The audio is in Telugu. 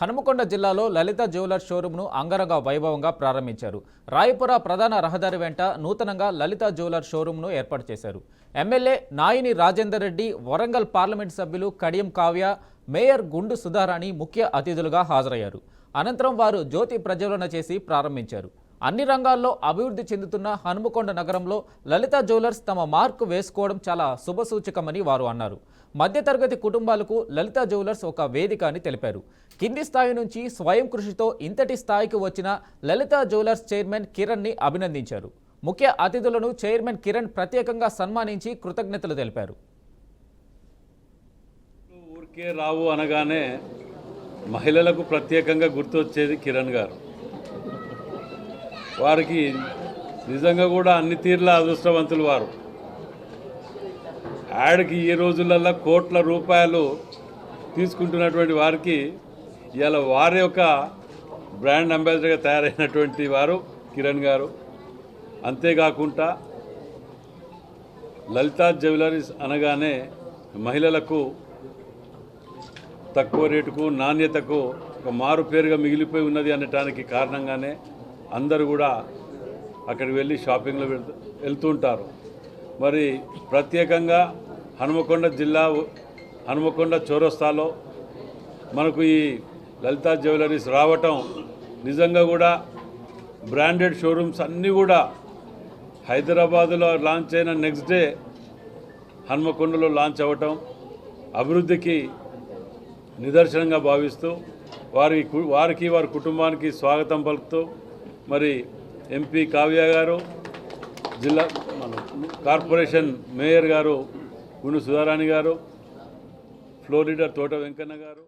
హనుమకొండ జిల్లాలో లలిత జ్యువెలర్స్ షోరూంను అంగరంగ వైభవంగా ప్రారంభించారు. రాయపుర ప్రధాన రహదారి వెంట నూతనంగా లలిత జ్యువెలర్స్ షోరూంను ఏర్పాటు చేశారు. ఎమ్మెల్యే నాయిని రాజేందర్ రెడ్డి, వరంగల్ పార్లమెంట్ సభ్యులు కడియం కావ్య, మేయర్ గుండు సుధారాణి ముఖ్య అతిథులుగా హాజరయ్యారు. అనంతరం వారు జ్యోతి ప్రజ్వలన చేసి ప్రారంభించారు. అన్ని రంగాల్లో అభివృద్ధి చెందుతున్న హనుమకొండ నగరంలో లలిత జ్యువెలర్స్ తమ మార్కు వేసుకోవడం చాలా శుభసూచకమని వారు అన్నారు. మధ్యతరగతి కుటుంబాలకు లలిత జ్యువెలర్స్ ఒక వేదిక అని తెలిపారు. కింది స్థాయి నుంచి స్వయం కృషితో ఇంతటి స్థాయికి వచ్చిన లలిత జ్యువెలర్స్ చైర్మన్ కిరణ్ని అభినందించారు. ముఖ్య అతిథులను చైర్మన్ కిరణ్ ప్రత్యేకంగా సన్మానించి కృతజ్ఞతలు తెలిపారు. ఊరికే రావు అనగానే మహిళలకు ప్రత్యేకంగా గుర్తొచ్చేది కిరణ్ గారు. వారికి నిజంగా కూడా అన్ని తీర్ల అదృష్టవంతులు వారు. యాడ్కి ఈ రోజులలో కోట్ల రూపాయలు తీసుకుంటున్నటువంటి వారికి ఇలా వారి యొక్క బ్రాండ్ అంబాసిడర్గా తయారైనటువంటి వారు కిరణ్ గారు. అంతేకాకుండా లలితా జ్యువెలరీస్ అనగానే మహిళలకు తక్కువ రేటుకు నాణ్యతకు ఒక మారు పేరుగా మిగిలిపోయి ఉన్నది అనటానికి కారణంగానే అందరూ కూడా అక్కడికి వెళ్ళి షాపింగ్లో వెళ్తుంటారు. మరి ప్రత్యేకంగా హనుమకొండ జిల్లా హనుమకొండ చౌరస్తాలో మనకు ఈ లలితా జ్యువెలరీస్ రావటం నిజంగా కూడా బ్రాండెడ్ షోరూమ్స్ అన్నీ కూడా హైదరాబాదులో లాంచ్ అయిన నెక్స్ట్ డే హనుమకొండలో లాంచ్ అవ్వటం అభివృద్ధికి నిదర్శనంగా భావిస్తూ వారికి వారి కుటుంబానికి స్వాగతం పలుకుతూ మరి ఎంపీ కావ్య గారు, జిల్లా కార్పొరేషన్ మేయర్ గారు గుండు సుధారాణి గారు, ఫ్లోర్ లీడర్ తోట వెంకన్న గారు.